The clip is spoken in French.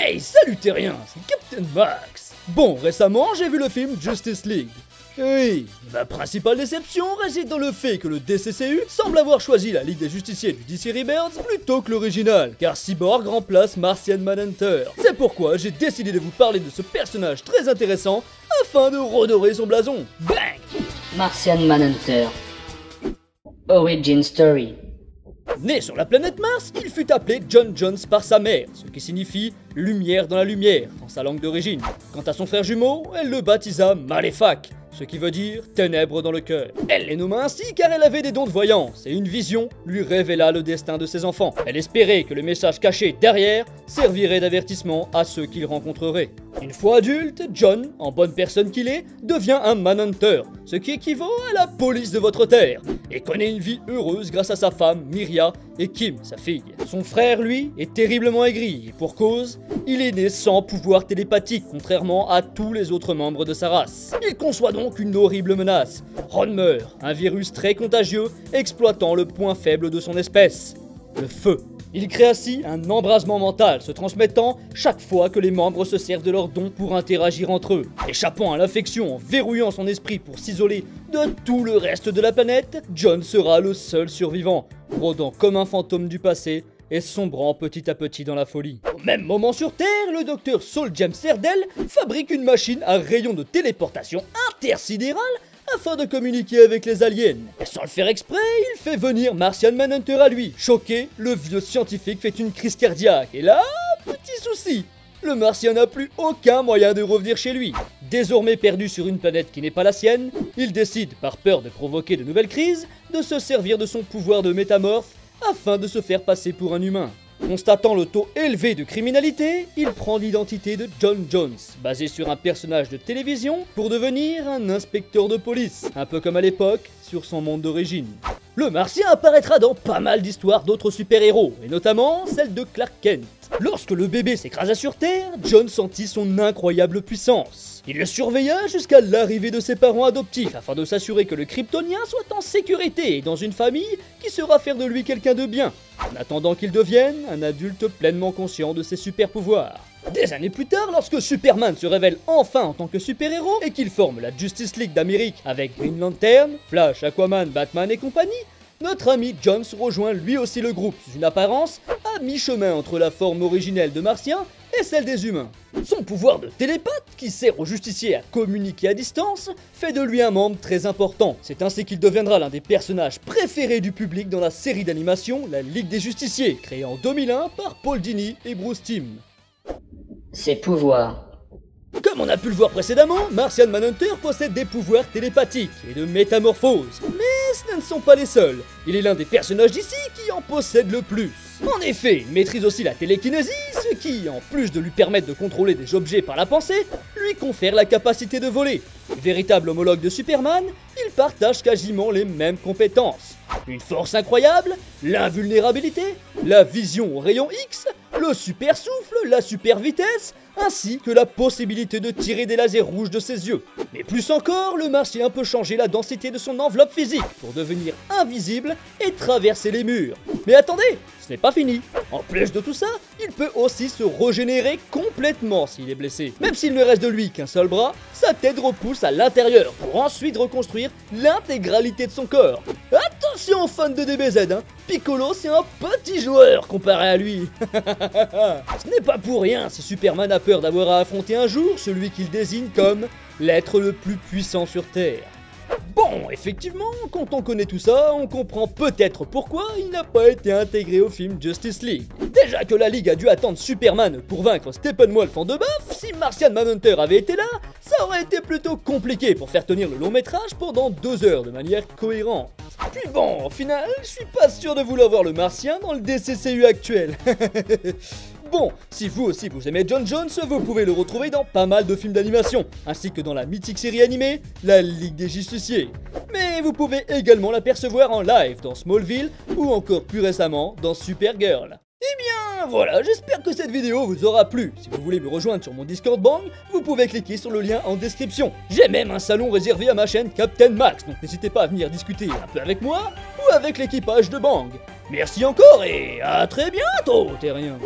Hey, salut terrien, c'est Captain Max. Bon, récemment, j'ai vu le film Justice League. Oui, ma principale déception réside dans le fait que le DCCU semble avoir choisi la Ligue des Justiciers du DC Rebirth plutôt que l'original, car Cyborg remplace Martian Manhunter. C'est pourquoi j'ai décidé de vous parler de ce personnage très intéressant afin de redorer son blason. Bang! Martian Manhunter. Origin Story. Né sur la planète Mars, il fut appelé John Jones par sa mère, ce qui signifie « lumière dans la lumière » dans sa langue d'origine. Quant à son frère jumeau, elle le baptisa Maléfac, ce qui veut dire « ténèbres dans le cœur ». Elle les nomma ainsi car elle avait des dons de voyance et une vision lui révéla le destin de ses enfants. Elle espérait que le message caché derrière servirait d'avertissement à ceux qu'il rencontrerait. Une fois adulte, John, en bonne personne qu'il est, devient un Manhunter, ce qui équivaut à la police de votre terre, et connaît une vie heureuse grâce à sa femme, Myria, et Kim, sa fille. Son frère, lui, est terriblement aigri, et pour cause, il est né sans pouvoir télépathique, contrairement à tous les autres membres de sa race. Il conçoit donc une horrible menace, Ronmer, un virus très contagieux, exploitant le point faible de son espèce, le feu. Il crée ainsi un embrasement mental, se transmettant chaque fois que les membres se servent de leurs dons pour interagir entre eux. Échappant à l'infection en verrouillant son esprit pour s'isoler de tout le reste de la planète, John sera le seul survivant, rôdant comme un fantôme du passé et sombrant petit à petit dans la folie. Au même moment sur Terre, le docteur Saul James Serdell fabrique une machine à rayon de téléportation intersidérale afin de communiquer avec les aliens. Et sans le faire exprès, il fait venir Martian Manhunter à lui. Choqué, le vieux scientifique fait une crise cardiaque. Et là, petit souci, le Martien n'a plus aucun moyen de revenir chez lui. Désormais perdu sur une planète qui n'est pas la sienne, il décide, par peur de provoquer de nouvelles crises, de se servir de son pouvoir de métamorphe afin de se faire passer pour un humain. Constatant le taux élevé de criminalité, il prend l'identité de John Jones, basé sur un personnage de télévision, pour devenir un inspecteur de police, un peu comme à l'époque sur son monde d'origine. Le Martien apparaîtra dans pas mal d'histoires d'autres super-héros, et notamment celle de Clark Kent. Lorsque le bébé s'écrasa sur Terre, John sentit son incroyable puissance. Il le surveilla jusqu'à l'arrivée de ses parents adoptifs afin de s'assurer que le Kryptonien soit en sécurité et dans une famille qui saura faire de lui quelqu'un de bien, en attendant qu'il devienne un adulte pleinement conscient de ses super pouvoirs. Des années plus tard, lorsque Superman se révèle enfin en tant que super-héros et qu'il forme la Justice League d'Amérique avec Green Lantern, Flash, Aquaman, Batman et compagnie, notre ami Jones rejoint lui aussi le groupe sous une apparence à mi-chemin entre la forme originelle de Martien et celle des humains. Son pouvoir de télépathe, qui sert aux justiciers à communiquer à distance, fait de lui un membre très important. C'est ainsi qu'il deviendra l'un des personnages préférés du public dans la série d'animation La Ligue des Justiciers, créée en 2001 par Paul Dini et Bruce Timm. Ses pouvoirs. Comme on a pu le voir précédemment, Martian Manhunter possède des pouvoirs télépathiques et de métamorphose. Mais ce ne sont pas les seuls. Il est l'un des personnages d'ici qui en possède le plus. En effet, il maîtrise aussi la télékinésie, ce qui, en plus de lui permettre de contrôler des objets par la pensée, lui confère la capacité de voler. Véritable homologue de Superman, il partage quasiment les mêmes compétences. Une force incroyable, l'invulnérabilité, la vision au rayon X, le super souffle, la super vitesse, ainsi que la possibilité de tirer des lasers rouges de ses yeux. Mais plus encore, le Martien peut changer la densité de son enveloppe physique pour devenir invisible et traverser les murs. Mais attendez, ce n'est pas fini. En plus de tout ça, il peut aussi se régénérer complètement s'il est blessé. Même s'il ne reste de lui qu'un seul bras, sa tête repousse à l'intérieur pour ensuite reconstruire l'intégralité de son corps. Attention fans de DBZ, hein, Piccolo c'est un petit joueur comparé à lui. Ce n'est pas pour rien si Superman a peur d'avoir à affronter un jour celui qu'il désigne comme l'être le plus puissant sur Terre. Bon, effectivement, quand on connaît tout ça, on comprend peut-être pourquoi il n'a pas été intégré au film Justice League. Déjà que la Ligue a dû attendre Superman pour vaincre Steppenwolf en 2 baffes, si Martian Manhunter avait été là, ça aurait été plutôt compliqué pour faire tenir le long métrage pendant 2 heures de manière cohérente. Puis bon, au final, je suis pas sûr de vouloir voir le Martien dans le DCCU actuel. Bon, si vous aussi vous aimez John Jones, vous pouvez le retrouver dans pas mal de films d'animation, ainsi que dans la mythique série animée, La Ligue des Justiciers. Mais vous pouvez également l'apercevoir en live dans Smallville, ou encore plus récemment dans Supergirl. Eh bien voilà, j'espère que cette vidéo vous aura plu. Si vous voulez me rejoindre sur mon Discord Bang, vous pouvez cliquer sur le lien en description. J'ai même un salon réservé à ma chaîne Captain Max, donc n'hésitez pas à venir discuter un peu avec moi ou avec l'équipage de Bang. Merci encore et à très bientôt, terrien.